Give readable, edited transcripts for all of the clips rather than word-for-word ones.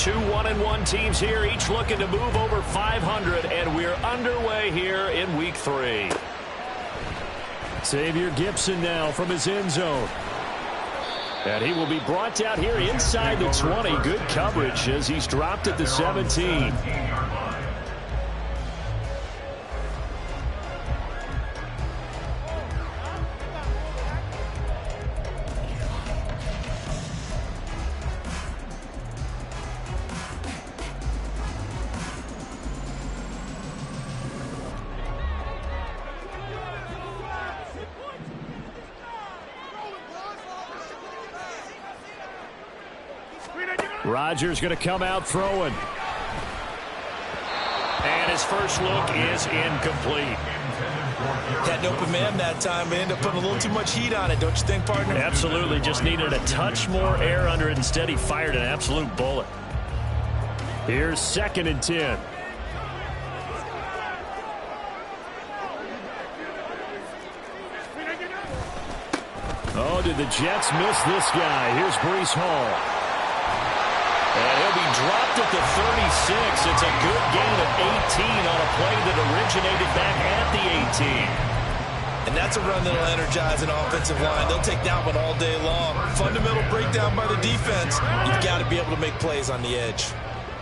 Two 1-1 teams here, each looking to move over 500, and we're underway here in week 3. Xavier Gibson now from his end zone. And he will be brought out here inside the 20. Good coverage as he's dropped at the 17. Rodgers going to come out throwing. And his first look is incomplete. Had an open man that time, but ended up putting a little too much heat on it, don't you think, partner? Absolutely. Just needed a touch more air under it. Instead, he fired an absolute bullet. Here's 2nd and 10. Oh, did the Jets miss this guy? Here's Breece Hall. And he'll be dropped at the 36. It's a good gain of 18 on a play that originated back at the 18. And that's a run that'll energize an offensive line. They'll take that one all day long. Fundamental breakdown by the defense. You've got to be able to make plays on the edge.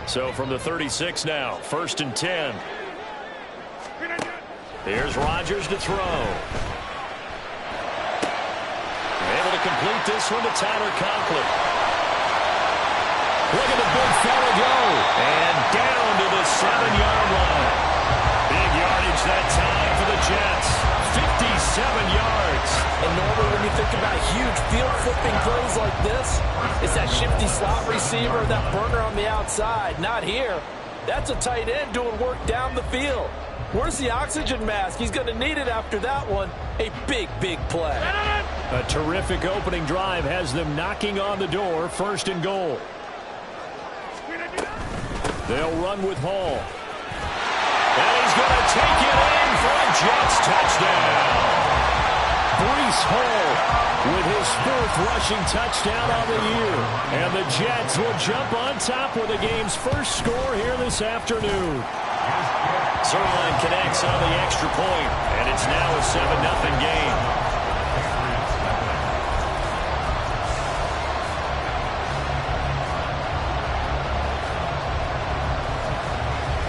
So from the 36 now, 1st and 10. Here's Rodgers to throw. Able to complete this one to Tyler Conklin. Look at the big fella go. And down to the 7-yard line. Big yardage that time for the Jets. 57 yards. And normally when you think about huge field-flipping plays like this, it's that shifty slot receiver, that burner on the outside. Not here. That's a tight end doing work down the field. Where's the oxygen mask? He's going to need it after that one. A big, big play. A terrific opening drive has them knocking on the door. 1st and goal. They'll run with Hall. And he's going to take it in for a Jets touchdown. Breece Hall with his 4th rushing touchdown on the year. And the Jets will jump on top with the game's first score here this afternoon. Zerline connects on the extra point, and it's now a 7-0 game.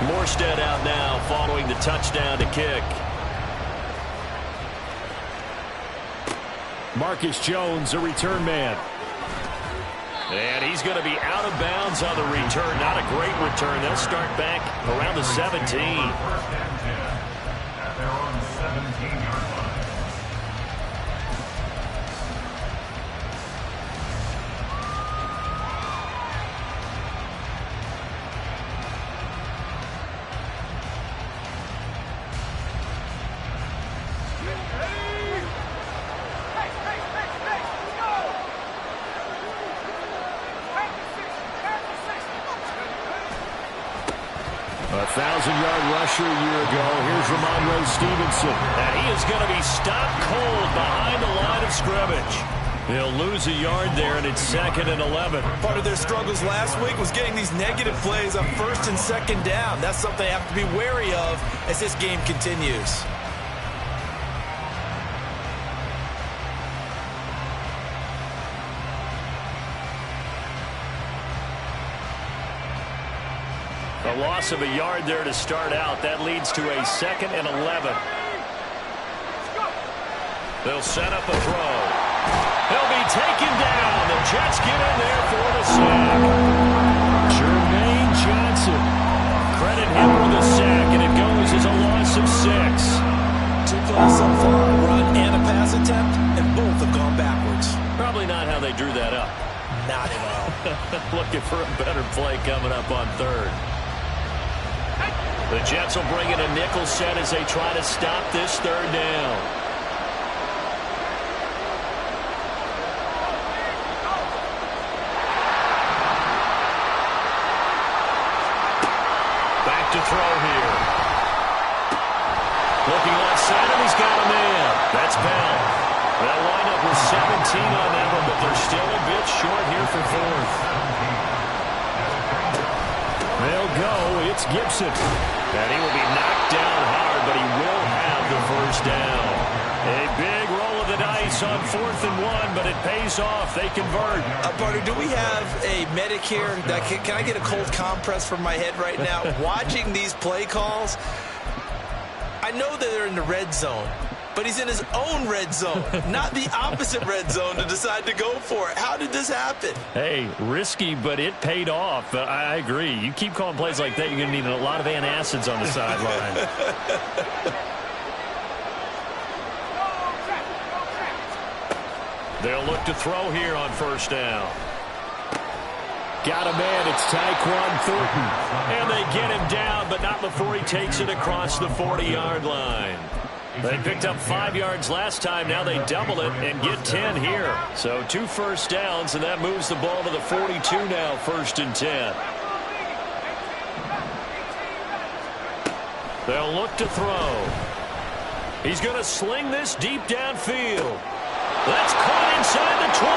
Morstead out now following the touchdown to kick. Marcus Jones, a return man. And he's going to be out of bounds on the return. Not a great return. They'll start back around the 17. A 1,000-yard rusher a year ago. Here's Ramondre Stevenson. And he is going to be stopped cold behind the line of scrimmage. They'll lose a yard there, and it's 2nd and 11. Part of their struggles last week was getting these negative plays on 1st and 2nd down. That's something they have to be wary of as this game continues. A loss of a yard there to start out. That leads to a 2nd and 11. They'll set up a throw. He'll be taken down. The Jets get in there for the sack. Jermaine Johnson. Credit him for the sack, and it goes as a loss of 6. 2 plays so far, a run and a pass attempt, and both have gone backwards. Probably not how they drew that up. Not at all. Looking for a better play coming up on 3rd. The Jets will bring in a nickel set as they try to stop this 3rd down. Back to throw here. Looking left side, and he's got a man. That's Bell. They'll wind up with 17 on that one, but they're still a bit short here for 4th. Gibson. And he will be knocked down hard, but he will have the first down. A big roll of the dice on 4th and 1, but it pays off. They convert. Partner, do we have a medic here? Can I get a cold compress from my head right now? Watching these play calls, I know that they're in the red zone, but he's in his own red zone, not the opposite red zone to decide to go for it. How did this happen? Hey, risky, but it paid off. I agree. You keep calling plays like that, you're going to need a lot of antacids on the sideline. They'll look to throw here on first down. Got a man. It's Tyquan Thornton. And they get him down, but not before he takes it across the 40-yard line. They picked up 5 yards last time. Now they double it and get 10 here. So 2 first downs, and that moves the ball to the 42 now, 1st and 10. They'll look to throw. He's going to sling this deep downfield. That's caught inside the 20.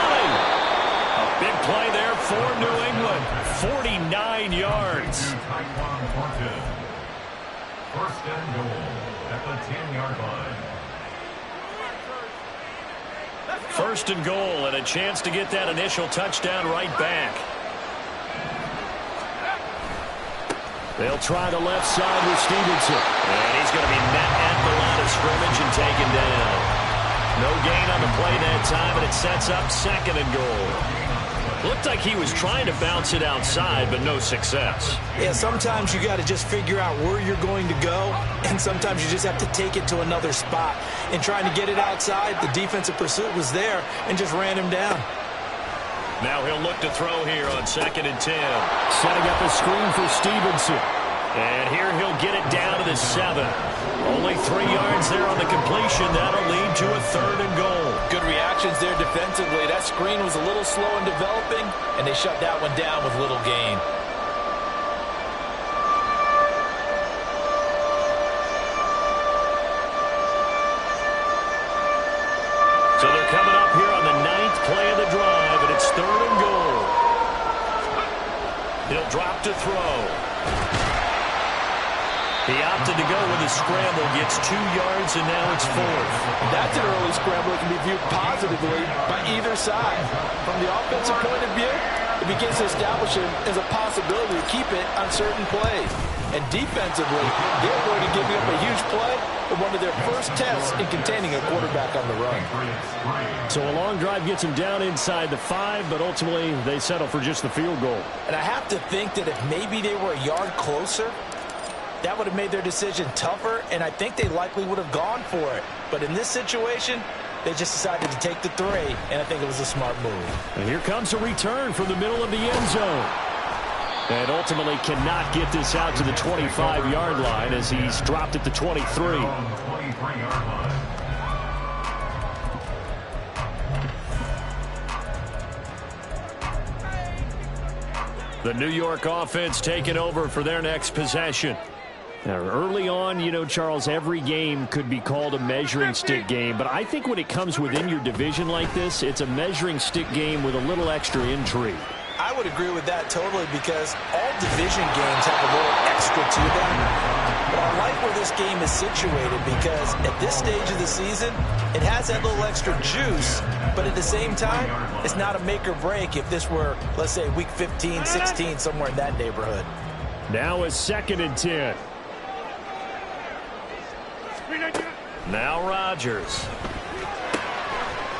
A big play there for New England. 49 yards. 1st and goal at the 10-yard line. 1st and goal, and a chance to get that initial touchdown right back. They'll try the left side with Stevenson. And he's going to be met at the line of scrimmage and taken down. No gain on the play that time, and it sets up 2nd and goal. Looked like he was trying to bounce it outside, but no success. Yeah, sometimes you got to just figure out where you're going to go, and sometimes you just have to take it to another spot. In trying to get it outside, the defensive pursuit was there and just ran him down. Now he'll look to throw here on 2nd and 10. Setting up a screen for Stevenson. And here he'll get it down to the 7. Only 3 yards there on the completion. That'll lead to a 3rd and goal. Good reactions there defensively. That screen was a little slow in developing, and they shut that one down with little gain. So they're coming up here on the 9th play of the drive, and it's 3rd and goal. He'll drop to throw. He opted to go with a scramble, gets 2 yards, and now it's 4th. That's an early scramble that can be viewed positively by either side. From the offensive point of view, it begins to establish him as a possibility to keep it on certain plays. And defensively, they're going to give you up a huge play in one of their first tests in containing a quarterback on the run. So a long drive gets him down inside the 5, but ultimately they settle for just the field goal. And I have to think that if maybe they were a yard closer, that would have made their decision tougher, and I think they likely would have gone for it. But in this situation, they just decided to take the 3, and I think it was a smart move. And here comes a return from the middle of the end zone. And ultimately cannot get this out to the 25-yard line as he's dropped at the 23. The New York offense taking over for their next possession. Now, early on, you know, Charles, every game could be called a measuring stick game. But I think when it comes within your division like this, it's a measuring stick game with a little extra intrigue. I would agree with that totally because all division games have a little extra to them. But I like where this game is situated because at this stage of the season, it has that little extra juice. But at the same time, it's not a make or break if this were, let's say, week 15, 16, somewhere in that neighborhood. Now a 2nd and 10. Now Rodgers.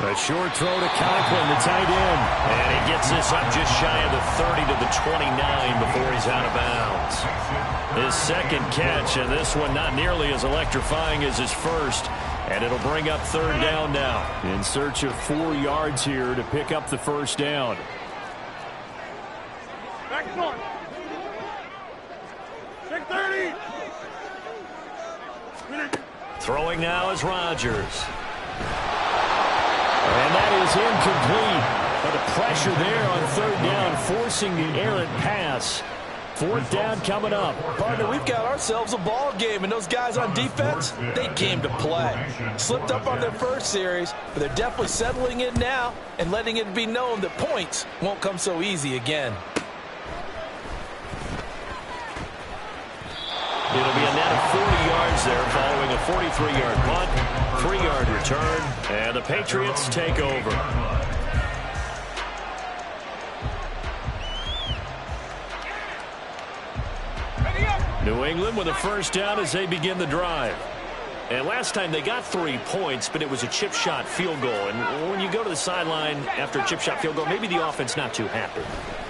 A short throw to Conklin, the tight end. And he gets this up just shy of the 30 to the 29 before he's out of bounds. His 2nd catch, and this one not nearly as electrifying as his first. And it'll bring up 3rd down now. In search of 4 yards here to pick up the 1st down. Back north. 630. Throwing now is Rodgers. And that is incomplete. But the pressure there on 3rd down, forcing the errant pass. 4th down coming up. Partner, we've got ourselves a ball game, and those guys on defense, they came to play. Slipped up on their first series, but they're definitely settling in now and letting it be known that points won't come so easy again. It'll be a net of 40 yards there following a 43-yard punt, 3-yard return, and the Patriots take over. New England with a first down as they begin the drive. And last time they got 3 points, but it was a chip shot field goal. And when you go to the sideline after a chip shot field goal, maybe the offense not too happy.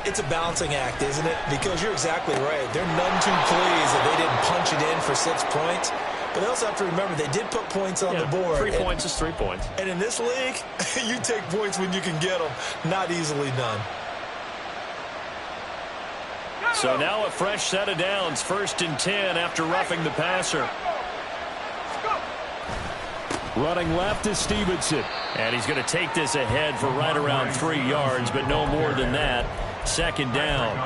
It's a balancing act, isn't it? Because you're exactly right. They're none too pleased that they didn't punch it in for 6 points. But they also have to remember they did put points on the board. 3 points is 3 points. And in this league, you take points when you can get them. Not easily done. So now a fresh set of downs. 1st and 10 after roughing the passer. Running left is Stevenson. And he's going to take this ahead for right around 3 yards, but no more than that. 2nd down.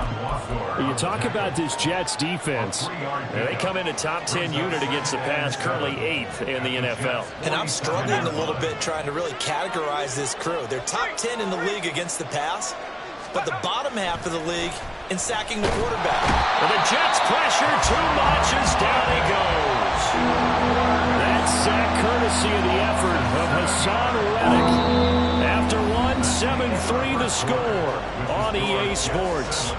You talk about this Jets defense. They come in a top 10 unit against the pass, currently 8th in the NFL. And I'm struggling a little bit trying to really categorize this crew. They're top 10 in the league against the pass, but the bottom half of the league in sacking the quarterback. But the Jets pressure too much as down he goes. That sack courtesy of the effort of Hassan Reddick. After one, 7-3 the score on EA Sports.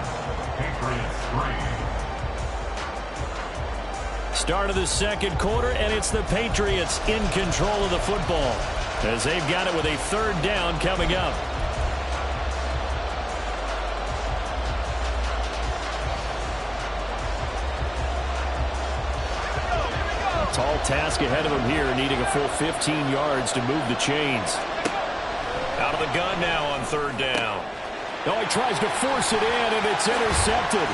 Start of the 2nd quarter, and it's the Patriots in control of the football as they've got it with a 3rd down coming up. Tall task ahead of him here, needing a full 15 yards to move the chains. Out of the gun now on 3rd down. Oh, he tries to force it in, and it's intercepted.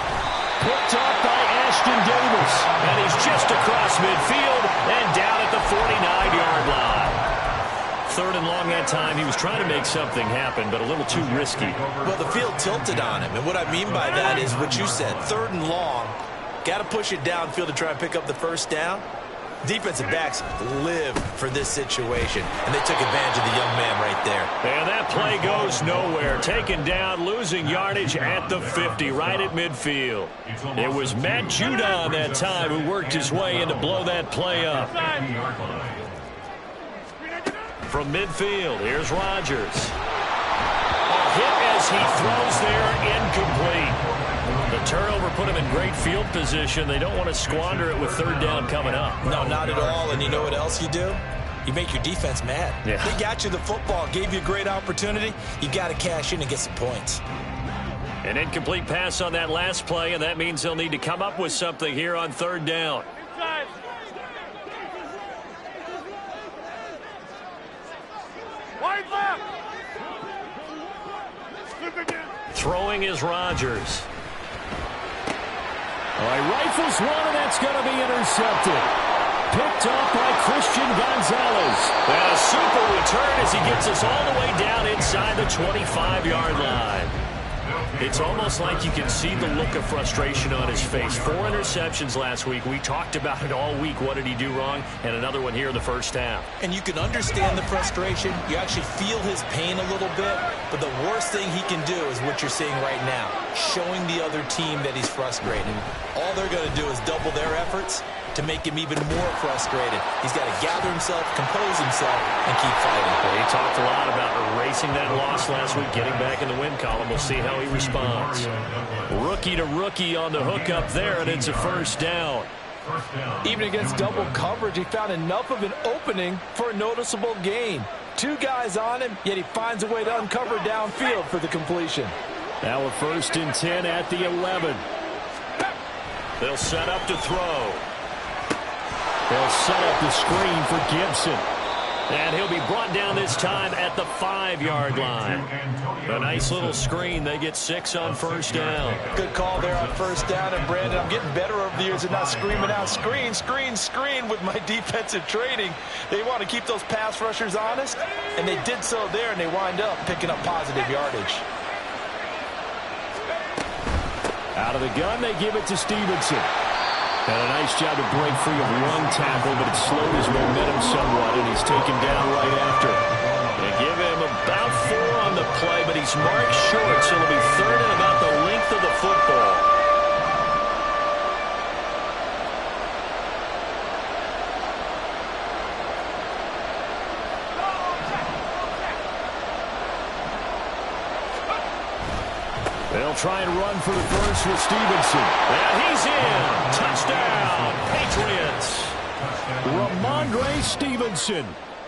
Picked up by Ashton Davis. And he's just across midfield and down at the 49-yard line. 3rd and long that time. He was trying to make something happen, but a little too risky. Well, the field tilted on him, and what I mean by that is what you said. 3rd and long. Got to push it downfield to try and pick up the 1st down. Defensive backs live for this situation, and they took advantage of the young man right there. And that play goes nowhere. Taken down, losing yardage at the 50, right at midfield. It was Matt Judon that time who worked his way in to blow that play up. From midfield, here's Rodgers. A hit as he throws there, incomplete. The turnover put him in great field position. They don't want to squander it with 3rd down coming up. No, not at all. And you know what else you do? You make your defense mad. Yeah. They got you the football, gave you a great opportunity. You got to cash in and get some points. An incomplete pass on that last play, and that means they'll need to come up with something here on 3rd down. Wide left. Throwing is Rodgers. All right, rifles one, and that's going to be intercepted. Picked up by Christian Gonzalez. And a super return as he gets us all the way down inside the 25-yard line. It's almost like you can see the look of frustration on his face. 4 interceptions last week. We talked about it all week. What did he do wrong? And another one here in the 1st half. And you can understand the frustration. You actually feel his pain a little bit. But the worst thing he can do is what you're seeing right now, showing the other team that he's frustrated. All they're going to do is double their efforts to make him even more frustrated. He's got to gather himself, compose himself, and keep fighting. Well, he talked a lot about erasing that loss last week, getting back in the win column. We'll see how he responds. Rookie to rookie on the hook up there, and it's a 1st down. Even against double coverage, he found enough of an opening for a noticeable gain. 2 guys on him, yet he finds a way to uncover downfield for the completion. Now a 1st and 10 at the 11. They'll set up to throw. They'll set up the screen for Gibson. And he'll be brought down this time at the 5-yard line. A nice little screen. They get 6 on 1st down. Good call there on 1st down. And, Brandon, I'm getting better over the years at not screaming out, screen, screen, screen with my defensive training. They want to keep those pass rushers honest, and they did so there, and they wind up picking up positive yardage. Out of the gun, they give it to Stevenson. And a nice job to break free of one tackle, but it slowed his momentum somewhat, and he's taken down right after. They give him about 4 on the play, but he's marked short, so it'll be 3rd and about the length of the football. They'll try and run for the first with Stevenson. And he's in. Touchdown, Patriots. Ramondre Stevenson.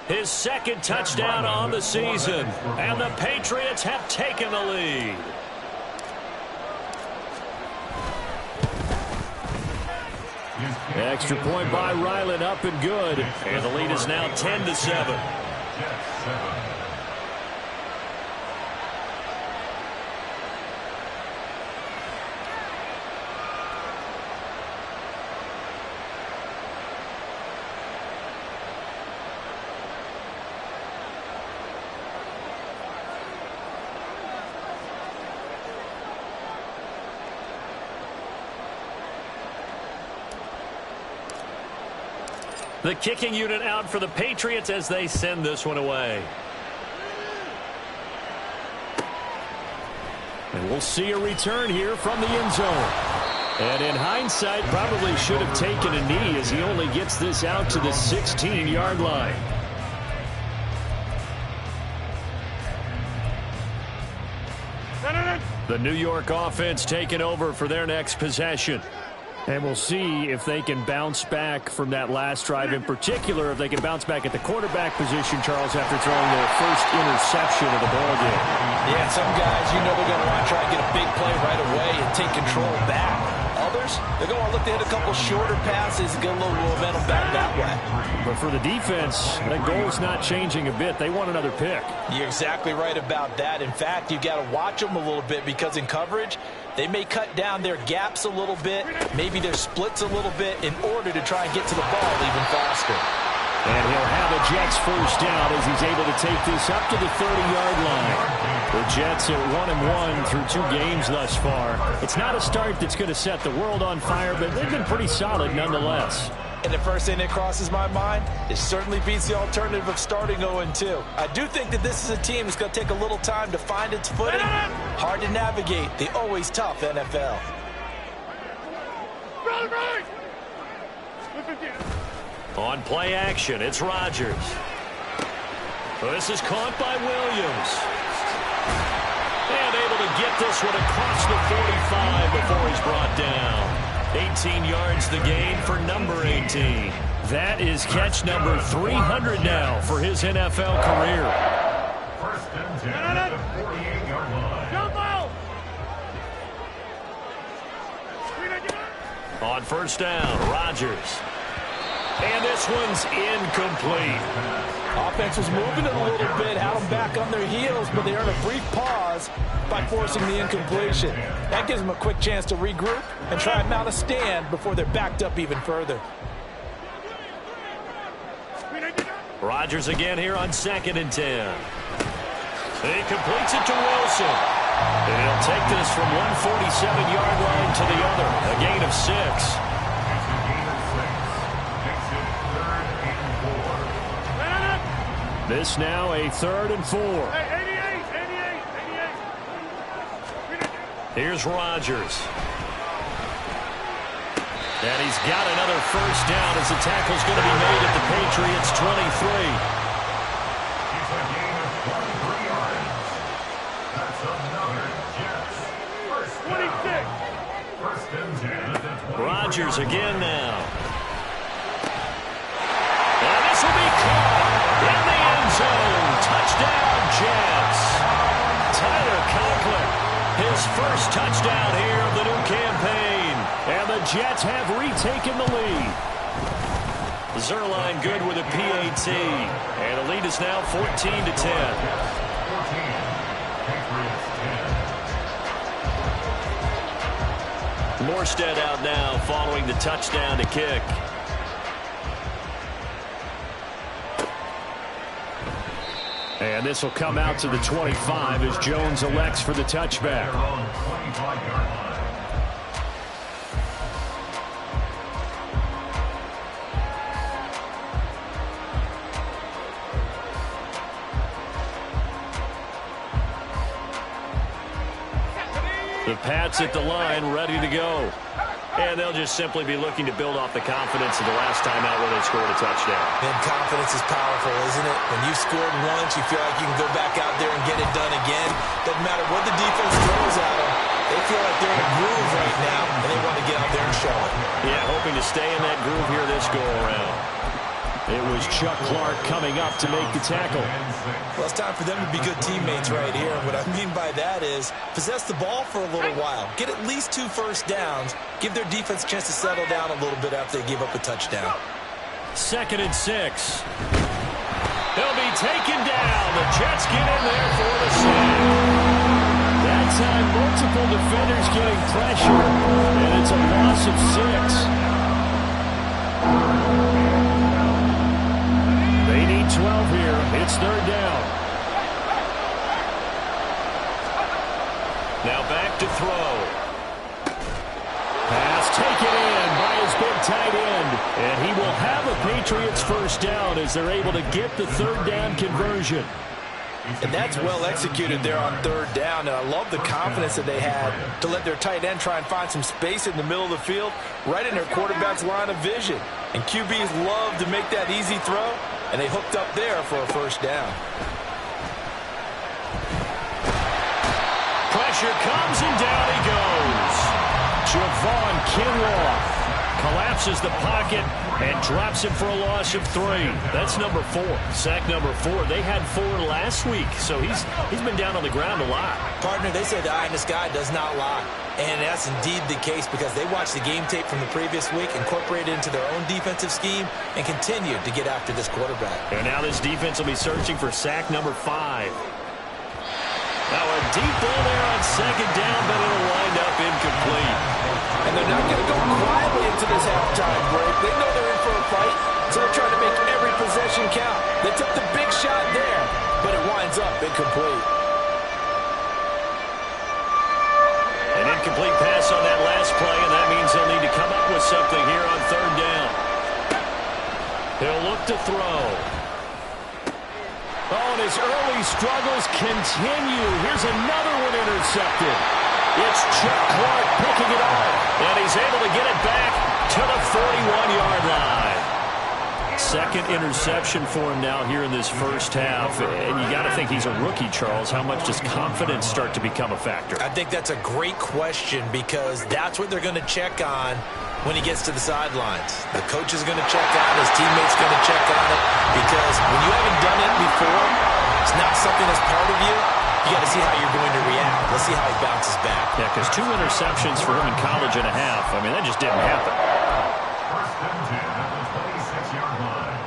His second touchdown on the season. And the Patriots have taken the lead. Extra point by Ryland, up and good. And the lead is now 10-7. The kicking unit out for the Patriots as they send this one away. And we'll see a return here from the end zone. And in hindsight, probably should have taken a knee as he only gets this out to the 16-yard line. The New York offense taking over for their next possession. And we'll see if they can bounce back from that last drive, in particular if they can bounce back at the quarterback position, Charles, after throwing their first interception of the ballgame. Yeah, some guys, you know they're going to want to try and get a big play right away and take control back. Others, they're going to look to hit a couple shorter passes and get a little momentum back that way. But for the defense, that goal's not changing a bit. They want another pick. You're exactly right about that. In fact, you've got to watch them a little bit because in coverage, they may cut down their gaps a little bit, maybe their splits a little bit in order to try and get to the ball even faster. And he'll have a Jets first down as he's able to take this up to the 30-yard line. The Jets are 1-1 through 2 games thus far. It's not a start that's going to set the world on fire, but they've been pretty solid nonetheless. And the first thing that crosses my mind, it certainly beats the alternative of starting 0-2. I do think that this is a team that's going to take a little time to find its footing. Hard to navigate the always tough NFL. On play action, it's Rodgers. This is caught by Williams. And able to get this one across the 45 before he's brought down. 18 yards the gain for number 18. That is catch number 300 now for his NFL career. First and 10 at the 48-yard line. Jump out! On first down, Rodgers. And this one's incomplete. Offense was moving it a little bit, had them back on their heels, but they earned a brief pause by forcing the incompletion. That gives them a quick chance to regroup and try and mount a stand before they're backed up even further. Rodgers again here on 2nd and 10. He completes it to Wilson. And he'll take this from 147-yard line to the other. A gain of 6. This now a 3rd and 4. Here's Rodgers. And he's got another first down as the tackle's going to be made at the Patriots' 23. Rodgers again now. And this will be caught in the end zone. Touchdown, Jets. Tyler Conklin, his first touchdown here of the new campaign. And the Jets have retaken the lead. Zerline good with a PAT. And the lead is now 14-10. Morstead out now following the touchdown to kick. And this will come out to the 25 as Jones elects for the touchback. The Pats at the line, ready to go. And they'll just simply be looking to build off the confidence of the last time out where they scored a touchdown. And confidence is powerful, isn't it? When you've scored once, you feel like you can go back out there and get it done again. Doesn't matter what the defense throws at them. feel like they're in a groove right now, and they want to get out there and show it. Yeah, hoping to stay in that groove here this go-around. It was Chuck Clark coming up to make the tackle. Well, it's time for them to be good teammates right here. What I mean by that is possess the ball for a little while. Get at least 2 first downs. Give their defense a chance to settle down a little bit after they give up a touchdown. 2nd and 6. He'll be taken down. The Jets get in there for the sack. That time, multiple defenders getting pressure, and it's a loss of 6. They need 12 here. It's 3rd down. Now back to throw. Pass taken in by his big tight end. And he will have a Patriots first down as they're able to get the 3rd down conversion. And that's well executed there on 3rd down. And I love the confidence that they had to let their tight end try and find some space in the middle of the field, right in their quarterback's line of vision. And QBs love to make that easy throw, and they hooked up there for a first down. Pressure comes, and down he goes. Javon Kinlaw collapses the pocket and drops him for a loss of 3. That's number 4. Sack number 4. They had 4 last week, so he's been down on the ground a lot. Partner, they say the eye in the sky does not lie. And that's indeed the case because they watched the game tape from the previous week, incorporated it into their own defensive scheme, and continued to get after this quarterback. And now this defense will be searching for sack number 5. Now a deep ball there on 2nd down, but it'll wind up incomplete. And they're not going to go quietly into this halftime break. They know they're in for a fight, so they're trying to make every possession count. They took the big shot there, but it winds up incomplete. An incomplete pass on that last play, and that means they'll need to come up with something here on 3rd down. They'll look to throw. Oh, and his early struggles continue. Here's another one intercepted. It's Chuck Clark picking it up, and he's able to get it back to the 41-yard line. 2nd interception for him now here in this first half. And you got to think he's a rookie, Charles. How much does confidence start to become a factor? I think that's a great question because that's what they're going to check on when he gets to the sidelines. The coach is going to check on it. His teammates going to check on it because when you haven't done it before, it's not something that's part of you. You got to see how you're going to react. Let's see how he bounces back. Yeah, because 2 interceptions for him in college and a half. I mean, that just didn't happen. 1st and 10 at the 26-yard line.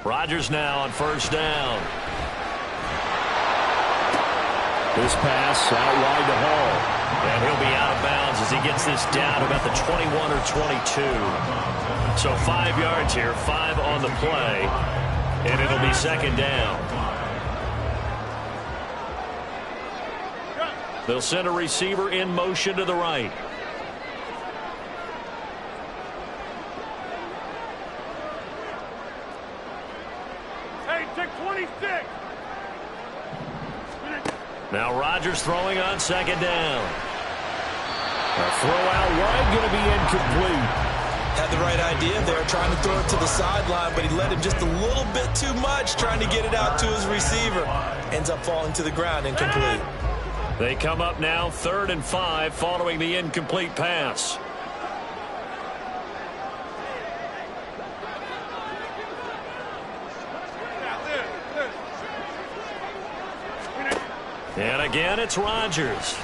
Rodgers now on 1st down. This pass out wide to Hall. And he'll be out of bounds as he gets this down about the 21 or 22. So 5 yards here, 5 on the play. And it'll be 2nd down. They'll send a receiver in motion to the right. Hey, take 26. Now Rodgers throwing on 2nd down. A throw out wide going to be incomplete. Had the right idea there, trying to throw it to the sideline, but he let him just a little bit too much, trying to get it out to his receiver. Ends up falling to the ground, incomplete. They come up now 3rd and 5 following the incomplete pass. And again, it's Rodgers.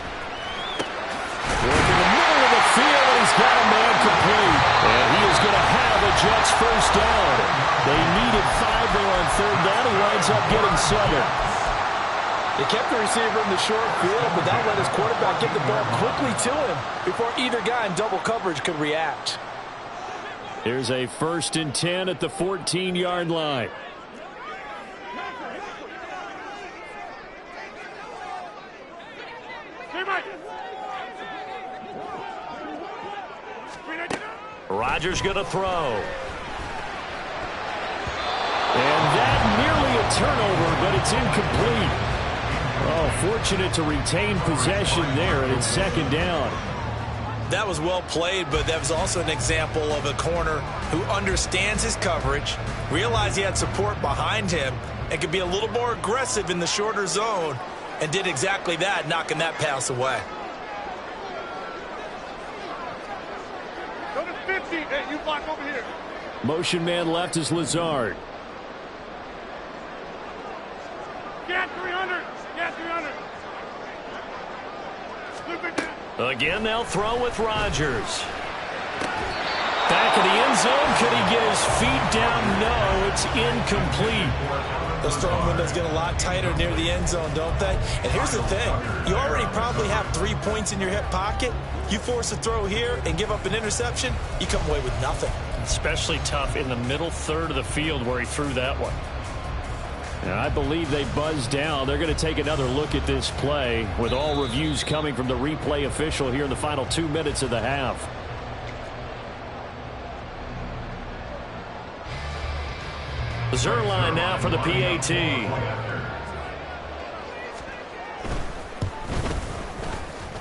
Working the middle of the field, and he's got a man complete. And he is going to have a Jets first down. They needed 5 there on 3rd down. He winds up getting 7. They kept the receiver in the short field, but that let his quarterback get the ball quickly to him before either guy in double coverage could react. Here's a 1st and 10 at the 14-yard line. Rodgers going to throw. And that nearly a turnover, but it's incomplete. Oh, fortunate to retain possession there, and it's 2nd down. That was well played, but that was also an example of a corner who understands his coverage, realized he had support behind him, and could be a little more aggressive in the shorter zone, and did exactly that, knocking that pass away. Go to 50. Hey, you block over here. Motion man left is Lazard. Get 300. Get 300. Again, they'll throw with Rodgers. Back of the end zone. Could he get his feet down? No, it's incomplete. Those throwing windows get a lot tighter near the end zone, don't they? And here's the thing. You already probably have 3 points in your hip pocket. You force a throw here and give up an interception, you come away with nothing. Especially tough in the middle third of the field where he threw that one. And I believe they buzzed down. They're going to take another look at this play with all reviews coming from the replay official here in the final 2 minutes of the half. Zerline now for the PAT.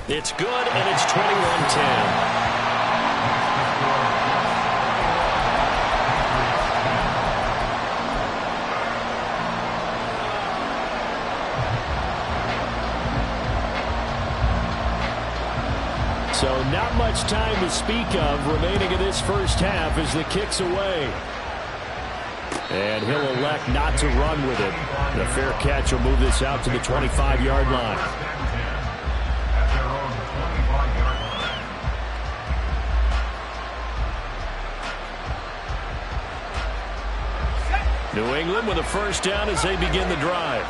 It's good, and it's 21-10. So not much time to speak of remaining in this first half as the kick's away. And he'll elect not to run with it. The fair catch will move this out to the 25-yard line. New England with a first down as they begin the drive.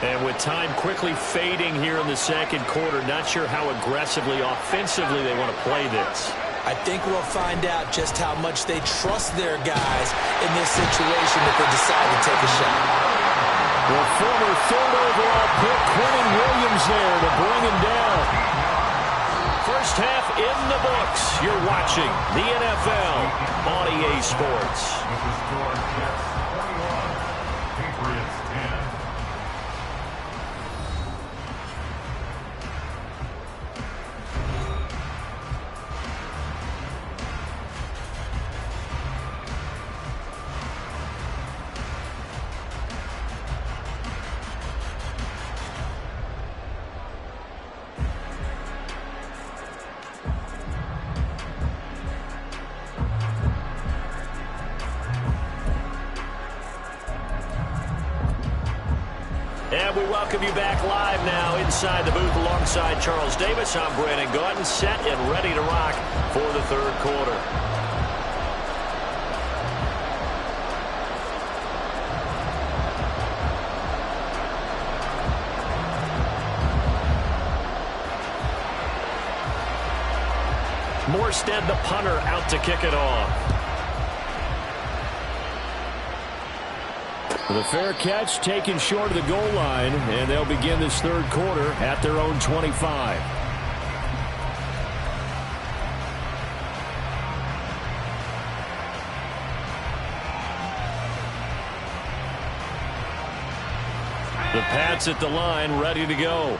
And with time quickly fading here in the second quarter, not sure how aggressively, offensively they want to play this. I think we'll find out just how much they trust their guys in this situation if they decide to take a shot. The former third overall pick, Quentin Williams there to bring him down. First half in the books. You're watching the NFL on EA Sports. And we welcome you back live now inside the booth alongside Charles Davis. I'm Brandon Gaudin, set and ready to rock for the third quarter. Morstead, the punter, out to kick it off. The fair catch taken short of the goal line, and they'll begin this third quarter at their own 25. The Pats at the line, ready to go.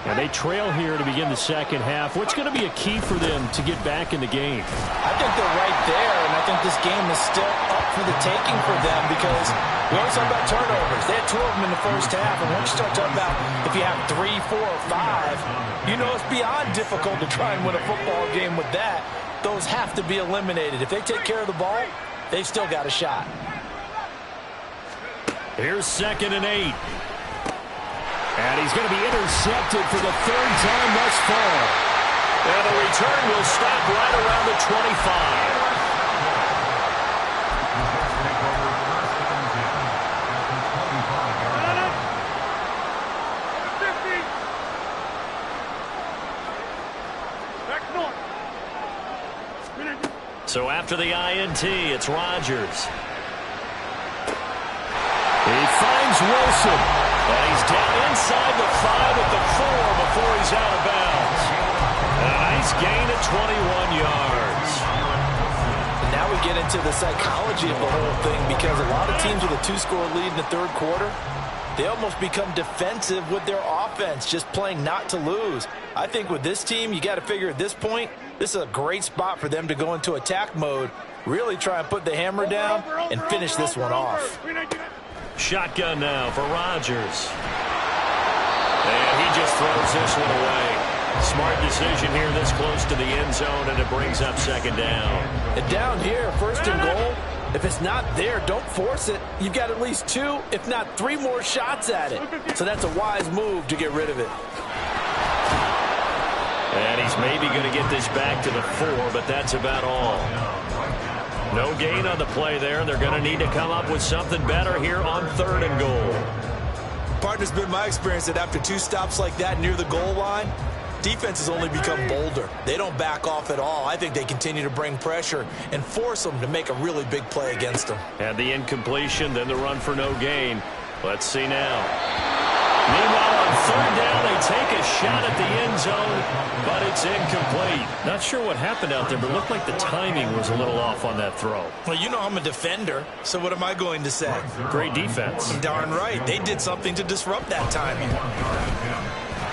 And they trail here to begin the second half. What's going to be a key for them to get back in the game? I think they're right there, and I think this game is still up for the taking for them because we always talk about turnovers. They had 2 of them in the first half, and once you start talking about if you have 3, 4, or 5, you know it's beyond difficult to try and win a football game with that. Those have to be eliminated. If they take care of the ball, they've still got a shot. Here's 2nd and 8. And he's going to be intercepted for the third time thus far. And the return will stop right around the 25. So after the INT, it's Rodgers. He finds Wilson. And he's down inside the 5 at the 4 before he's out of bounds. And a nice gain of 21 yards. And now we get into the psychology of the whole thing because a lot of teams with a 2-score lead in the third quarter, they almost become defensive with their offense, just playing not to lose. I think with this team, you got to figure at this point, This is a great spot for them to go into attack mode, really try and put the hammer down and finish this one off. Shotgun now for Rodgers. And he just throws this one away. Smart decision here this close to the end zone, and it brings up second down. And down here, first and goal, if it's not there, don't force it. You've got at least 2, if not 3 more shots at it. So that's a wise move to get rid of it. And he's maybe going to get this back to the 4, but that's about all. No gain on the play there. They're going to need to come up with something better here on 3rd and goal. Partner's been my experience that after 2 stops like that near the goal line, defense has only become bolder. They don't back off at all. I think they continue to bring pressure and force them to make a really big play against them. Had the incompletion, then the run for no gain. Let's see now. Meanwhile, on 3rd down, they take a shot at the end zone, but it's incomplete. Not sure what happened out there, but it looked like the timing was a little off on that throw. Well, you know I'm a defender, so what am I going to say? Great defense. Darn right. They did something to disrupt that timing.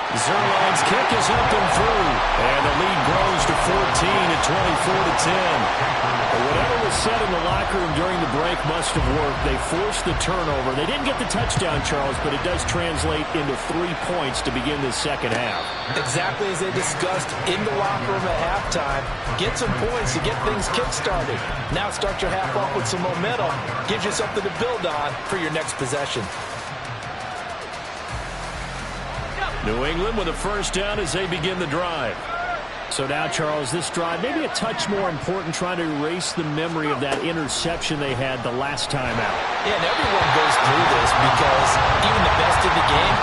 Zerline's kick is up and through, and the lead grows to 14 at 24-10. But whatever was said in the locker room during the break must have worked. They forced the turnover. They didn't get the touchdown, Charles, but it does translate into 3 points to begin the second half. Exactly as they discussed in the locker room at halftime. Get some points to get things kick-started. Now start your half off with some momentum. Gives you something to build on for your next possession. New England with a first down as they begin the drive. So now, Charles, this drive maybe a touch more important, trying to erase the memory of that interception they had the last time out. Yeah, and everyone goes through this because even the best in the game,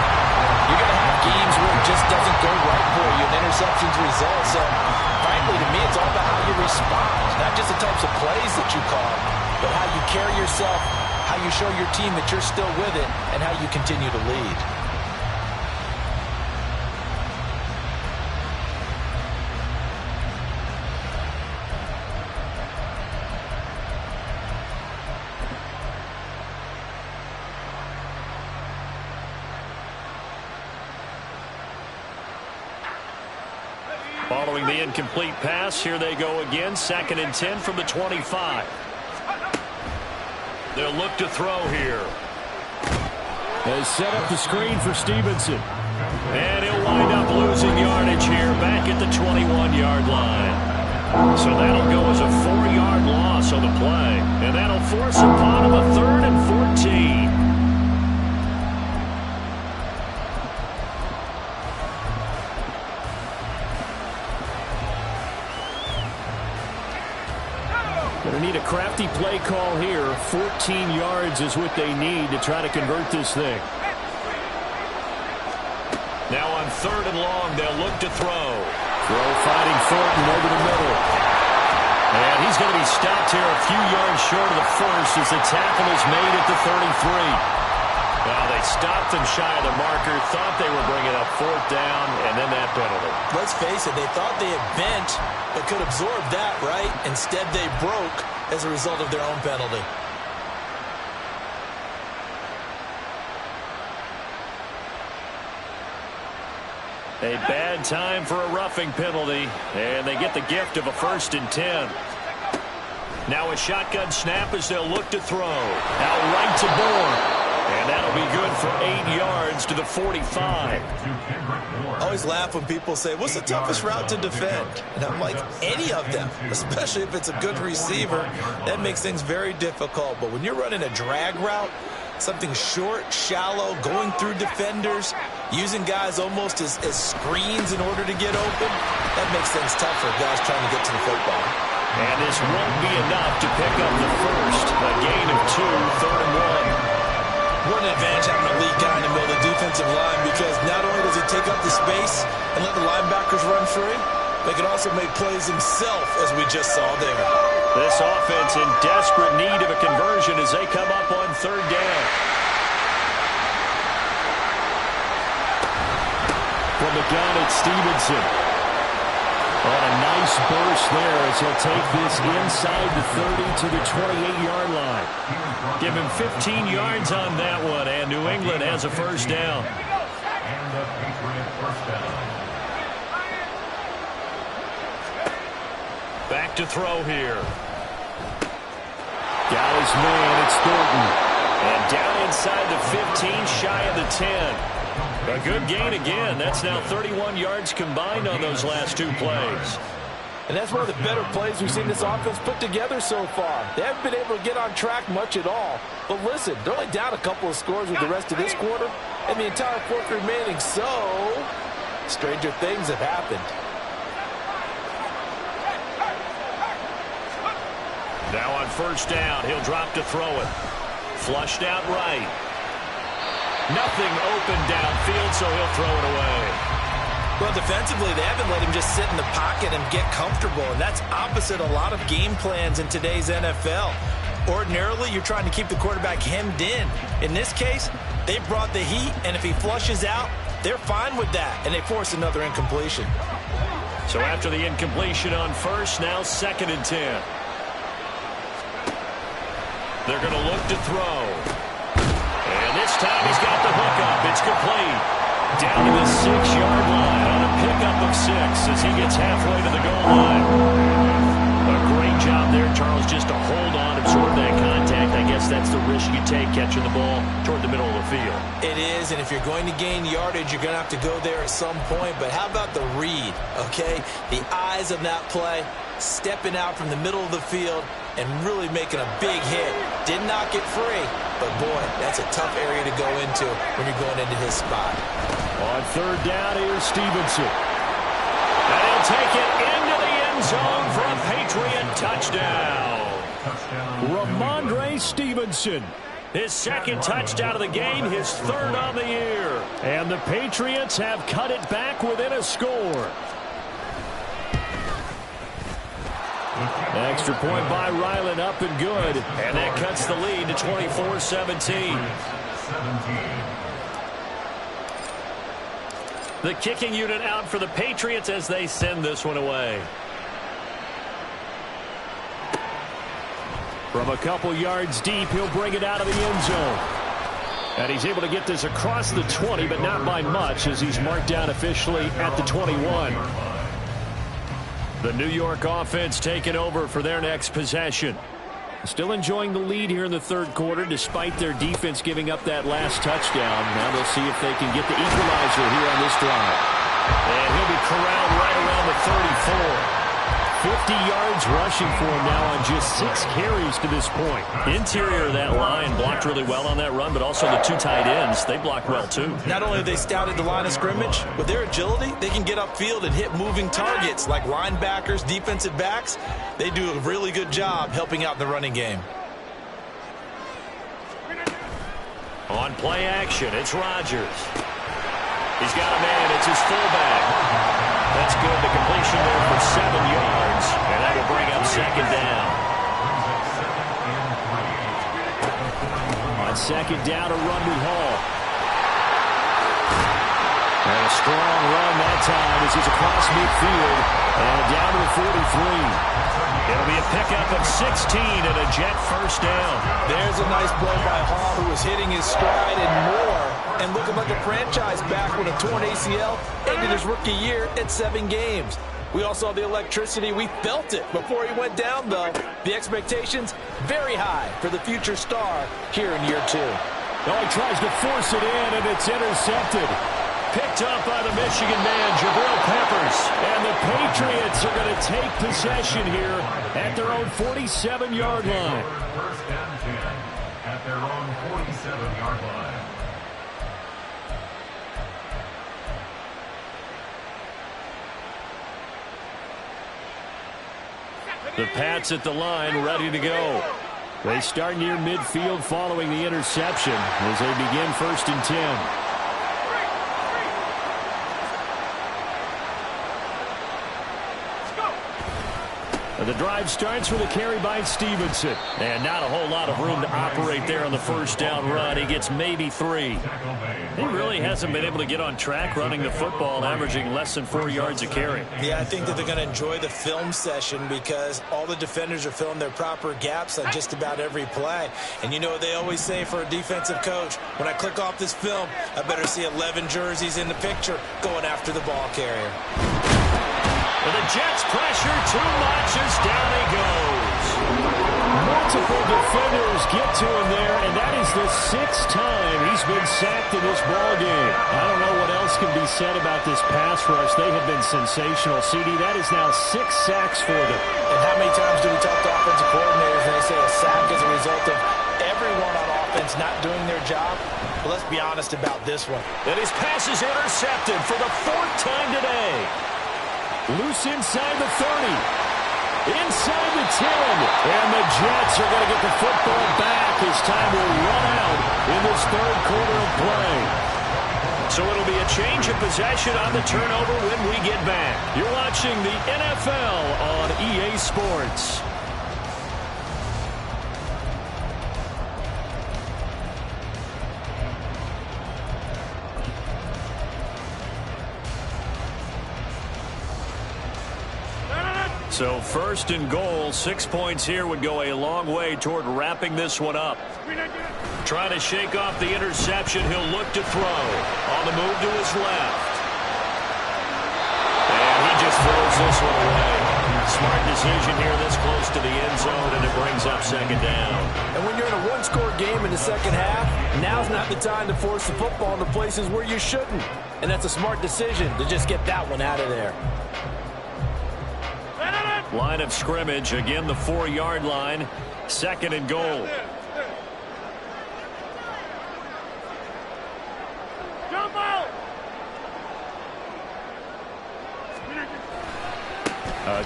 you're going to have games where it just doesn't go right for you, and interceptions result. So, frankly, to me, it's all about how you respond, not just the types of plays that you call, but how you carry yourself, how you show your team that you're still with it, and how you continue to lead. Following the incomplete pass, here they go again. 2nd and 10 from the 25. They'll look to throw here. Has set up the screen for Stevenson. And he'll wind up losing yardage here back at the 21-yard line. So that'll go as a 4-yard loss on the play. And that'll force upon him a 3rd and 14. Going to need a crafty play call here. 14 yards is what they need to try to convert this thing. Now on 3rd and long, they'll look to throw. Throw fighting Thornton over the middle. And he's going to be stopped here a few yards short of the first as the tackle is made at the 33. Well, they stopped him shy of the marker, thought they were bringing up 4th down, and then that penalty. Let's face it, they thought they had bent, but could absorb that, right? Instead, they broke as a result of their own penalty. A bad time for a roughing penalty, and they get the gift of a 1st and 10. Now a shotgun snap as they'll look to throw. Out right to Bourne. And that'll be good for 8 yards to the 45. I always laugh when people say, what's the toughest route to defend? And I'm like, any of them, especially if it's a good receiver. That makes things very difficult. But when you're running a drag route, something short, shallow, going through defenders, using guys almost as screens in order to get open, that makes things tough for guys trying to get to the football. And this won't be enough to pick up the first. A gain of 2, 3rd and 1. What an advantage having a lead guy in the middle of the defensive line, because not only does he take up the space and let the linebackers run free, but he can also make plays himself, as we just saw there. This offense in desperate need of a conversion as they come up on 3rd down. From the gun, it's Stevenson. On a nice burst there as he'll take this inside the 30 to the 28-yard line. Give him 15 yards on that one, and New England has a first down. look to throw here. Got his man. It's Thornton. And down inside the 15, shy of the 10. A good gain again. That's now 31 yards combined on those last two plays. And that's one of the better plays we've seen this offense put together so far. They haven't been able to get on track much at all. But listen, they're only down a couple of scores with the rest of this quarter, and the entire fourth remaining. So, stranger things have happened. Now on first down, he'll drop to throw it. Flushed out right. Nothing open downfield, so he'll throw it away. Well, defensively, they haven't let him just sit in the pocket and get comfortable, and that's opposite a lot of game plans in today's NFL. Ordinarily, you're trying to keep the quarterback hemmed in. In this case, they brought the heat, and if he flushes out, they're fine with that, and they force another incompletion. So after the incompletion on first, now 2nd and 10. They're going to look to throw. And this time he's got the hook up. It's complete. Down to the 6-yard line on a pickup of 6 as he gets halfway to the goal line. A great job there, Charles, just to hold on, absorb that contact. I guess that's the risk you take catching the ball toward the middle of the field. It is, and if you're going to gain yardage, you're going to have to go there at some point. But how about the read, okay? The eyes of that play, stepping out from the middle of the field and really making a big hit. Did not get free, but boy, that's a tough area to go into when you're going into his spot. On third down, here's Stevenson. And he'll take it into the end zone for a Patriot touchdown. Ramondre Stevenson. His 2nd touchdown of the game, his 3rd on the year. And the Patriots have cut it back within a score. Extra point by Ryland, up and good. And that cuts the lead to 24-17. The kicking unit out for the Patriots as they send this one away. From a couple yards deep, he'll bring it out of the end zone. And he's able to get this across the 20, but not by much as he's marked down officially at the 21. The New York offense taking over for their next possession. Still enjoying the lead here in the third quarter despite their defense giving up that last touchdown. Now they'll see if they can get the equalizer here on this drive. And he'll be corralled right around the 34. 50 yards rushing for him now on just 6 carries to this point. Interior of that line blocked really well on that run, but also the 2 tight ends, they blocked well too. Not only have they scouted the line of scrimmage, with their agility, they can get upfield and hit moving targets like linebackers, defensive backs. They do a really good job helping out the running game. On play action, it's Rodgers. He's got a man, it's his fullback. That's good. The completion there for 7 yards, and that will bring up 2nd down. On 2nd down, a run with Hall. And a strong run that time as he's across midfield and down to the 43. It'll be a pickup of 16 and a Jet first down. There's a nice play by Hall, who was hitting his stride and more, and looking like a franchise back with a torn ACL, ended his rookie year at 7 games. We all saw the electricity. We felt it before he went down, though. The expectations very high for the future star here in year 2. Well, he tries to force it in, and it's intercepted. Picked up by the Michigan man, Jabril Peppers. And the Patriots are going to take possession here at their own 47-yard line. First and 10 at their own 47-yard line. The Pats at the line, ready to go. They start near midfield following the interception as they begin 1st and 10. The drive starts with a carry by Stevenson. And not a whole lot of room to operate there on the first down run. He gets maybe 3. He really hasn't been able to get on track running the football, averaging less than 4 yards a carry. Yeah, I think that they're going to enjoy the film session because all the defenders are filling their proper gaps on just about every play. And you know what they always say for a defensive coach, when I click off this film, I better see 11 jerseys in the picture going after the ball carrier. And the Jets pressure too much is down Couple defenders get to him there, and that is the 6th time he's been sacked in this ballgame. I don't know what else can be said about this pass rush. They have been sensational. CD, that is now 6 sacks for them. And how many times do we talk to offensive coordinators and they say a sack is a result of everyone on offense not doing their job? Well, let's be honest about this one. And his pass is intercepted for the 4th time today. Loose inside the 30. Inside the 10. And the Jets are going to get the football back as time will run out in this 3rd quarter of play. So it'll be a change of possession on the turnover when we get back. You're watching the NFL on EA Sports. So 1st and goal, 6 points here would go a long way toward wrapping this one up. Trying to shake off the interception, he'll look to throw. On the move to his left. And he just throws this one away. Smart decision here this close to the end zone, and it brings up 2nd down. And when you're in a one-score game in the 2nd half, now's not the time to force the football into places where you shouldn't. And that's a smart decision to just get that one out of there. Line of scrimmage, again the 4-yard line, 2nd and goal.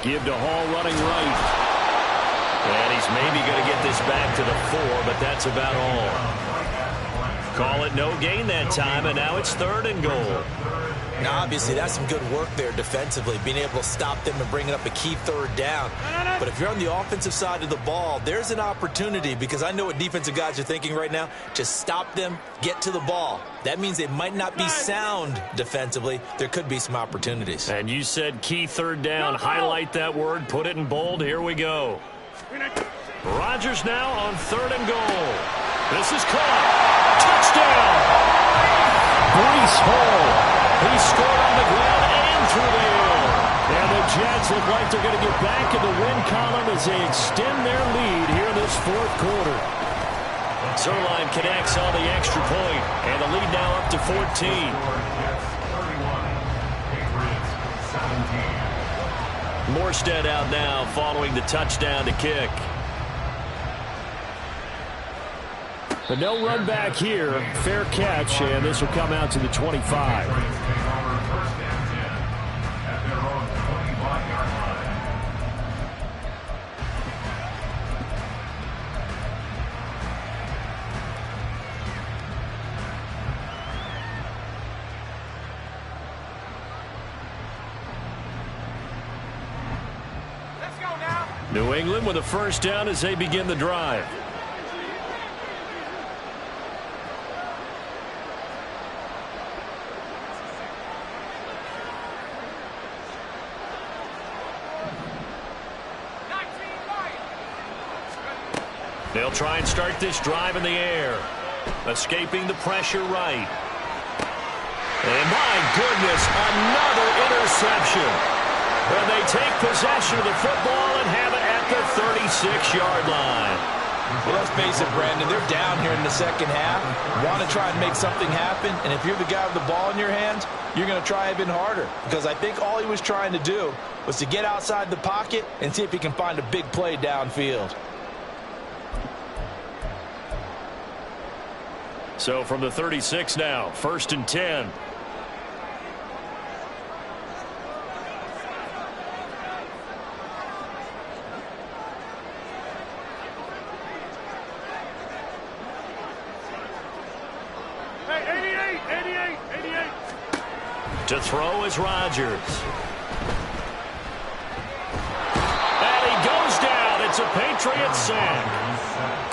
Give to Hall running right. And he's maybe going to get this back to the 4, but that's about all. Call it no gain that time, and now it's 3rd and goal. Now, obviously, that's some good work there defensively, being able to stop them and bringing up a key 3rd down. But if you're on the offensive side of the ball, there's an opportunity, because I know what defensive guys are thinking right now. Just stop them, get to the ball. That means they might not be sound defensively. There could be some opportunities. And you said key 3rd down. Highlight that word, put it in bold. Here we go. Rodgers now on 3rd and goal. This is caught. Touchdown! Breece Hall. He scored on the ground and through the air. And the Jets look like they're going to get back in the win column as they extend their lead here in this 4th quarter. Zerline connects on the extra point, and the lead now up to 14. Morstead out now following the touchdown to kick. But no run back here. Fair catch, and this will come out to the 25. Let's go now. New England with a 1st down as they begin the drive. They'll try and start this drive in the air. Escaping the pressure right. And my goodness, another interception. And they take possession of the football and have it at the 36-yard line. Well, let's face it, Brandon, they're down here in the 2nd half. Want to try and make something happen, and if you're the guy with the ball in your hands, you're going to try even harder. Because I think all he was trying to do was to get outside the pocket and see if he can find a big play downfield. So from the 36 now, 1st and 10. Hey, 88. To throw is Rodgers. And he goes down. It's a Patriot sack.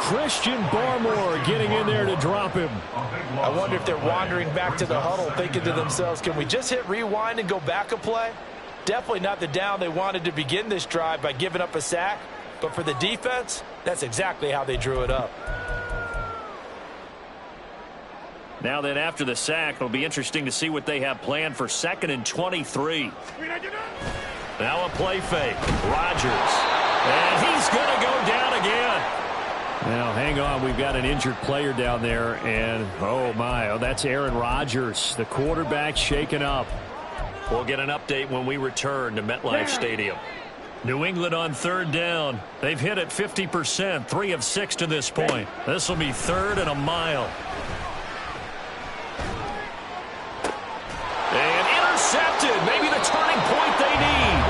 Christian Barmore getting in there to drop him. I wonder if they're wandering back to the huddle thinking to themselves, can we just hit rewind and go back a play? Definitely not the down they wanted to begin this drive by giving up a sack. But for the defense, that's exactly how they drew it up. Now then, after the sack, it'll be interesting to see what they have planned for 2nd and 23. Now a play fake. Rodgers. And he's going to go down again. hang on. We've got an injured player down there, and oh my, that's Aaron Rodgers, the quarterback, shaken up. We'll get an update when we return to MetLife Stadium. New England on third down. They've hit it 50%, 3 of 6 to this point. This will be 3rd and a mile. And intercepted. Maybe the turning point they need.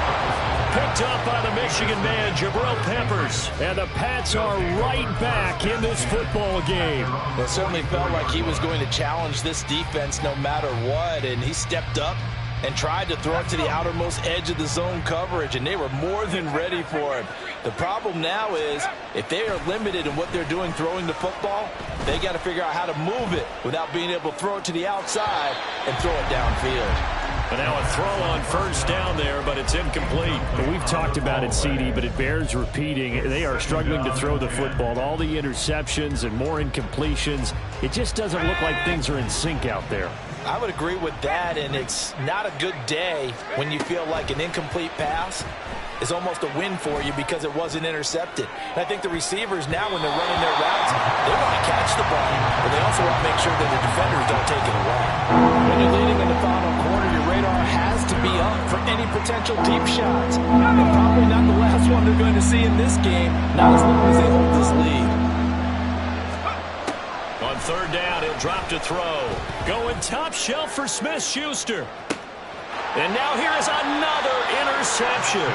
Picked up by the Michigan man, Jabril Peppers. And the Pats are right back in this football game. Well, it certainly felt like he was going to challenge this defense no matter what, and he stepped up and tried to throw it to the outermost edge of the zone coverage, and they were more than ready for him. The problem now is if they are limited in what they're doing throwing the football, they got to figure out how to move it without being able to throw it to the outside and throw it downfield. And now a throw on first down there, but it's incomplete. We've talked about it, CD, but it bears repeating. They are struggling to throw the football. All the interceptions and more incompletions. It just doesn't look like things are in sync out there. I would agree with that, and it's not a good day when you feel like an incomplete pass is almost a win for you because it wasn't intercepted. And I think the receivers now, when they're running their routes, they want to catch the ball, but they also want to make sure that the defenders don't take it away. When you're leading in the final quarter, your radar has to be up for any potential deep shots. And probably not the last one they're going to see in this game, not as long as they hold this lead. On third down, he'll drop to throw. Going top shelf for Smith-Schuster. And now here is another interception.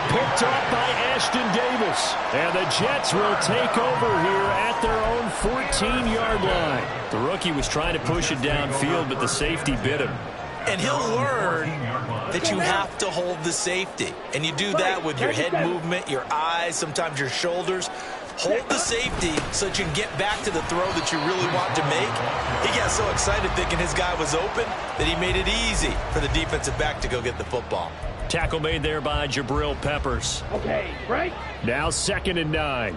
Picked up by Ashton Davis. And the Jets will take over here at their own 14-yard line. The rookie was trying to push it downfield, but the safety bit him. And he'll learn that you have to hold the safety. And you do that with your head movement, your eyes, sometimes your shoulders. Hold the safety so that you can get back to the throw that you really want to make. He got so excited thinking his guy was open that he made it easy for the defensive back to go get the football. Tackle made there by Jabril Peppers. Okay, right? Now 2nd and 9.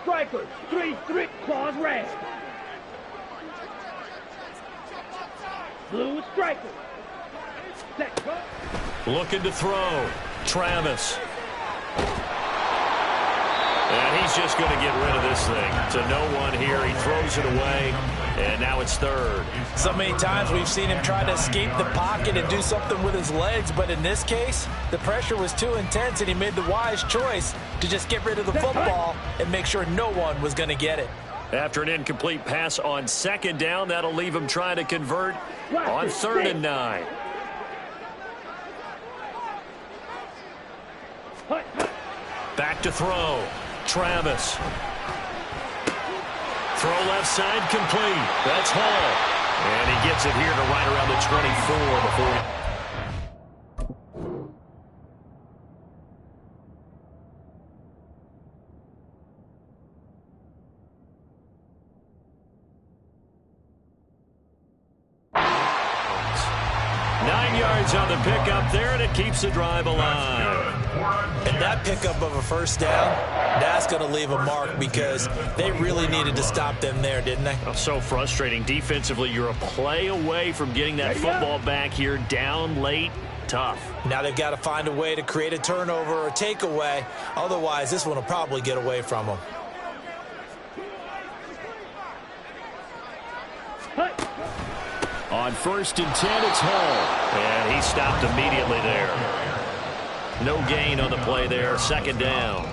Strikers, 3-3, claws red. Blue strikers. Set, go. Looking to throw. Travis. And he's just going to get rid of this thing. To no one here. He throws it away. And now it's 3rd. So many times we've seen him try to escape the pocket and do something with his legs. But in this case, the pressure was too intense, and he made the wise choice to just get rid of the football and make sure no one was going to get it. After an incomplete pass on 2nd down, that'll leave him trying to convert on 3rd and 9. Back to throw. Travis. Throw left side complete. That's Hall. And he gets it here to right around the 24 before he... on the pickup there, and it keeps the drive alive. And that pickup of a first down, that's going to leave a mark because they really needed to stop them there, didn't they? Oh, so frustrating. Defensively, you're a play away from getting that football back here down late. Tough. Now they've got to find a way to create a turnover or a takeaway. Otherwise, this one will probably get away from them. On 1st and 10, it's Hall. And he stopped immediately there. No gain on the play there. 2nd down.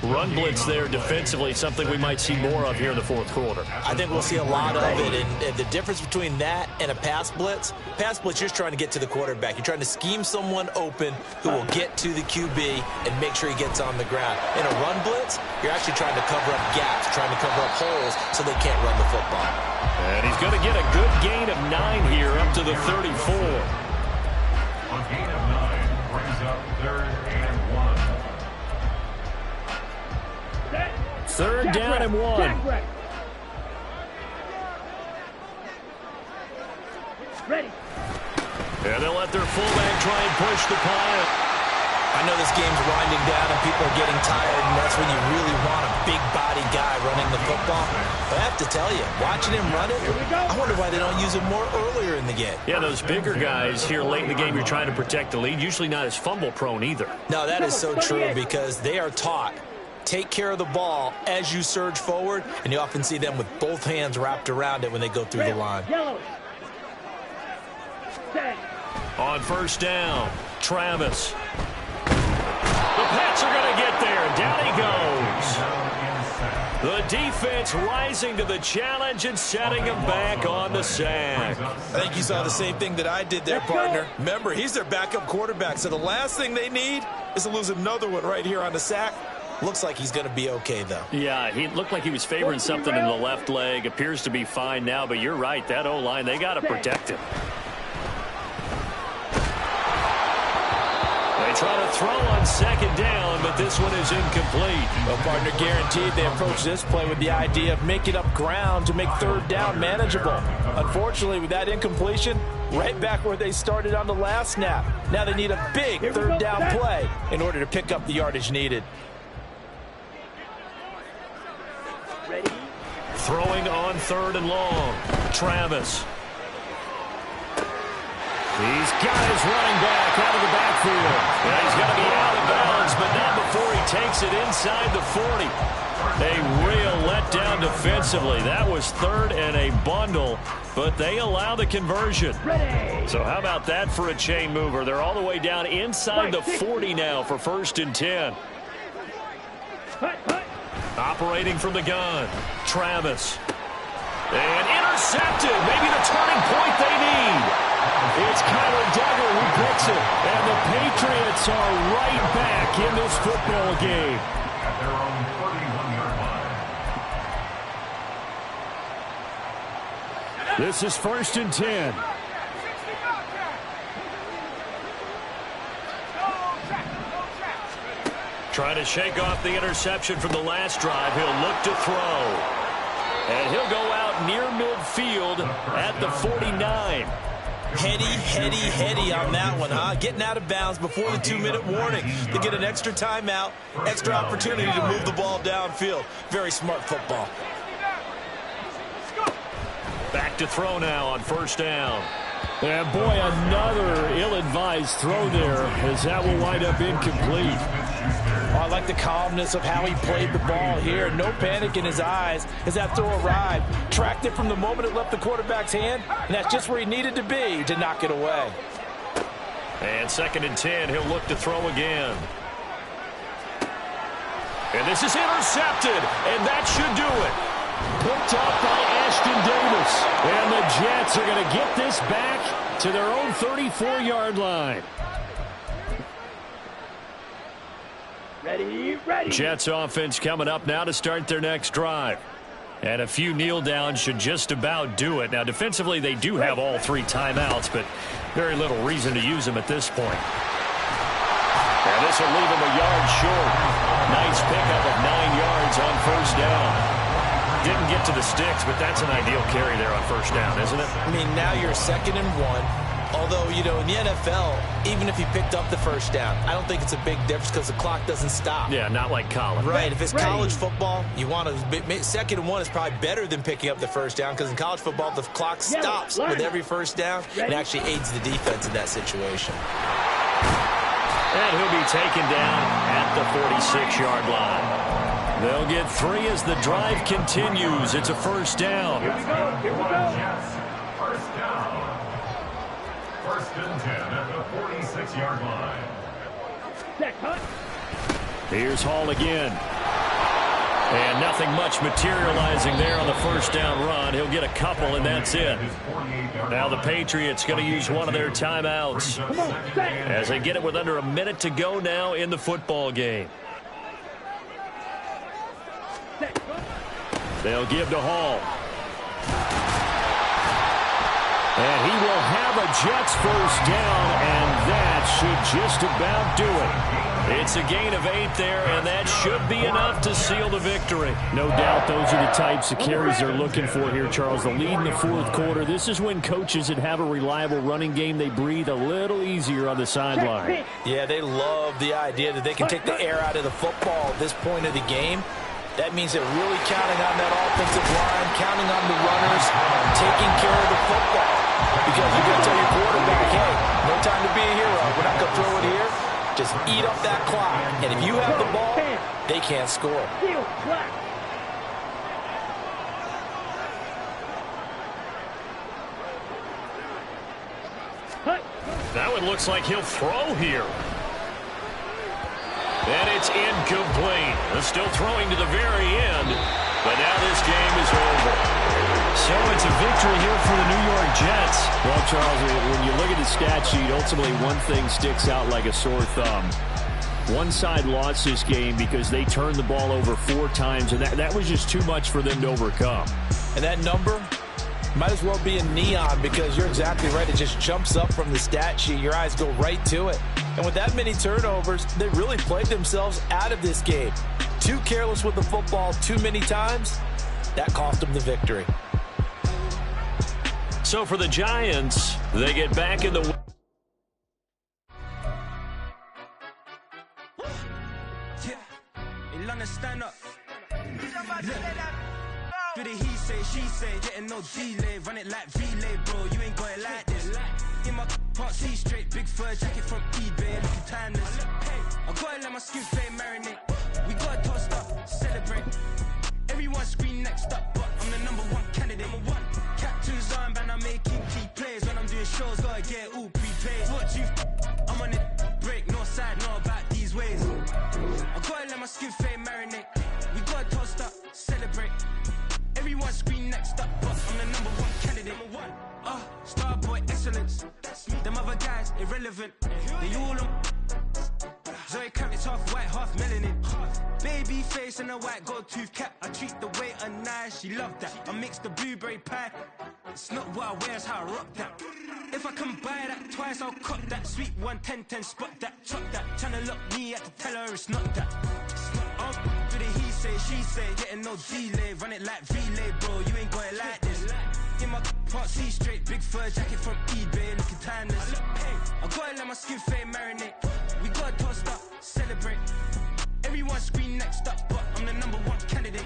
Run blitz there defensively, something we might see more of here in the 4th quarter. I think we'll see a lot of it. And the difference between that and a pass blitz, you're just trying to get to the quarterback. You're trying to scheme someone open who will get to the QB and make sure he gets on the ground. In a run blitz, you're actually trying to cover up gaps, trying to cover up holes so they can't run the football. And he's going to get a good gain of 9 here up to the 34. A gain of 9 brings up 3rd and 1. 3rd down and 1. Ready. And they'll let their fullback try and push the pile. I know this game's winding down and people are getting tired, and that's when you really want a big-body guy running the football. But I have to tell you, watching him run it, I wonder why they don't use him more earlier in the game. Yeah, those bigger guys here late in the game, you're trying to protect the lead, usually not as fumble-prone either. No, that is so true because they are taught, take care of the ball as you surge forward, and you often see them with both hands wrapped around it when they go through the line. On first down, Travis. The Pats are going to get there. Down he goes. The defense rising to the challenge and setting him back on the sack. I think you saw the same thing that I did there, partner. Remember, he's their backup quarterback, so the last thing they need is to lose another one right here on the sack. Looks like he's going to be okay, though. Yeah, he looked like he was favoring something in the left leg. Appears to be fine now, but you're right. That O-line, they got to protect him. Try to throw on second down, but this one is incomplete. Well, partner, guaranteed they approach this play with the idea of making up ground to make third down manageable. Unfortunately, with that incompletion, right back where they started on the last snap. Now they need a big third down play in order to pick up the yardage needed. Ready? Throwing on third and long. Travis. He's got his running back out of the backfield. Yeah, he's going to be out of bounds, but not before he takes it inside the 40. A real letdown defensively. That was third and a bundle, but they allow the conversion. So how about that for a chain mover? They're all the way down inside the 40 now for first and 10. Operating from the gun, Travis. And intercepted. Maybe the turning point they need. It's Kyler Duggar who picks it. And the Patriots are right back in this football game. At their own 31-yard line. This is first and 10. Trying to shake off the interception from the last drive. He'll look to throw. And he'll go out near midfield at the 49. Heady on that one, huh? Getting out of bounds before the 2-minute warning. They get an extra timeout, extra opportunity to move the ball downfield. Very smart football. Back to throw now on first down. And boy, another ill-advised throw there, as that will wind up incomplete. Oh, I like the calmness of how he played the ball here. No panic in his eyes as that throw arrived. Tracked it from the moment it left the quarterback's hand, and that's just where he needed to be to knock it away. And second and 10, he'll look to throw again. And this is intercepted, and that should do it. Picked up by Ashton Davis. And the Jets are going to get this back to their own 34-yard line. Ready. Jets offense coming up now to start their next drive. And a few kneel downs should just about do it. Now, defensively, they do have all three timeouts, but very little reason to use them at this point. And this will leave them a yard short. Nice pickup of 9 yards on first down. Didn't get to the sticks, but that's an ideal carry there on first down, isn't it? I mean, now you're 2nd and 1. Although, you know, in the NFL, even if he picked up the first down, I don't think it's a big difference because the clock doesn't stop. Yeah, not like college. Right. If it's college football, you want to 2nd and 1 is probably better than picking up the first down because in college football, the clock stops with every first down and actually aids the defense in that situation. And he'll be taken down at the 46-yard line. They'll get 3 as the drive continues. It's a first down. Here we go. Jets, first down. First and 10 at the 46-yard line. Here's Hall again. And nothing much materializing there on the first down run. He'll get a couple, and that's it. Now the Patriots going to use one of their timeouts as they get it with under a minute to go now in the football game. They'll give to Hall. And he will have a Jets first down, and that should just about do it. It's a gain of 8 there, and that should be enough to seal the victory. No doubt those are the types of carries they're looking for here, Charles. The lead in the fourth quarter. This is when coaches that have a reliable running game, they breathe a little easier on the sideline. Yeah, they love the idea that they can take the air out of the football at this point of the game. That means they're really counting on that offensive line, counting on the runners, taking care of the football. Because you're going to tell your quarterback, hey, no time to be a hero. We're not going to throw it here. Just eat up that clock. And if you have the ball, they can't score. Now it looks like he'll throw here. And it's incomplete. Still throwing to the very end. But now this game is over. So it's a victory here for the New York Jets. Well, Charles, when you look at the stat sheet, ultimately one thing sticks out like a sore thumb. One side lost this game because they turned the ball over 4 times, and that was just too much for them to overcome. And that number might as well be in neon because you're exactly right. It just jumps up from the stat sheet. Your eyes go right to it. And with that many turnovers, they really played themselves out of this game. Too careless with the football too many times. That cost them the victory. So for the Giants, they get back in the... Stand up. Do the he say, she say, getting no delay, run it like relay, bro. You ain't got it like this. In my can't see straight, big fur jacket from eBay, looking timeless. I gotta let my skin fade marinate. We gotta toast up, celebrate. Everyone scream next up, but I'm the #1 candidate. Captain's armband, I'm making key plays when I'm doing shows. Gotta get all prepaid. What you? I'm on it, break, no side, no about these ways. I gotta let my skin fade marinate. We gotta toast up, celebrate. Everyone scream next up, but I'm the #1 candidate. Starboy excellence. Them other guys irrelevant. They all on. Zoe Kravitz half white, half melanin. Baby face and a white gold tooth cap. I treat the waiter nice, she love that. I mix the blueberry pie. It's not what I wear, it's how I rock that. If I can buy that twice, I'll cop that. Sweet 110, spot that, chop that. Tryna lock me, I have to tell her it's not that. Do the he say, she say, getting no delay. Run it like relay, bro, you ain't got it like this. In my can't see straight, big fur jacket from eBay, looking timeless. I gotta let my skin fade marinate. We gotta toast up, celebrate. Everyone scream next up, but I'm the #1 candidate.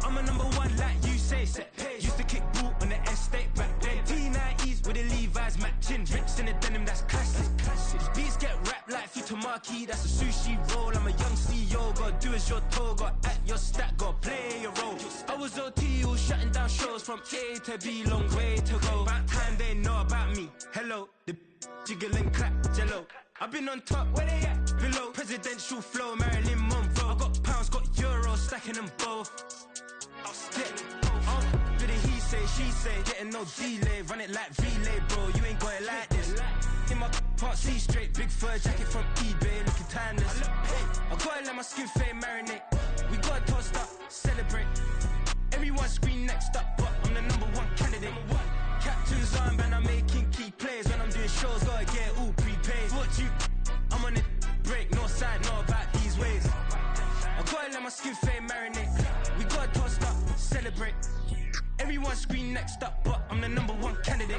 I'm a #1 like you say, set page. Used to kick ball on the estate back then. T90s with the Levi's matching. Rips in the denim, that's classic. These beats get wrapped like Futamaki, that's a sushi roll. I'm a young CEO, gotta do as you're told. Gotta act your stat, gotta play your role. I was OT, all shutting down shows from A to B, long way to go. About time they know about me. Hello, the jiggle and clap, jello. I've been on top, where they at? Below, presidential flow, Marilyn Monroe. I got pounds, got euros, stacking them both. Do the he say, she say, getting no delay, run it like relay, bro. You ain't got it like this. In my can't see straight, big fur jacket from eBay, looking timeless. I gotta let my skin fade marinate. We gotta toast up, celebrate. Everyone scream next up, but I'm the #1 candidate. Captain's armband, I'm making key plays when I'm doing shows. Gotta get all prepaid. What you? I'm on it, break, no side, no about these ways. I gotta let my skin fade marinate. We gotta toast up, celebrate. Everyone scream next up, but I'm the #1 candidate.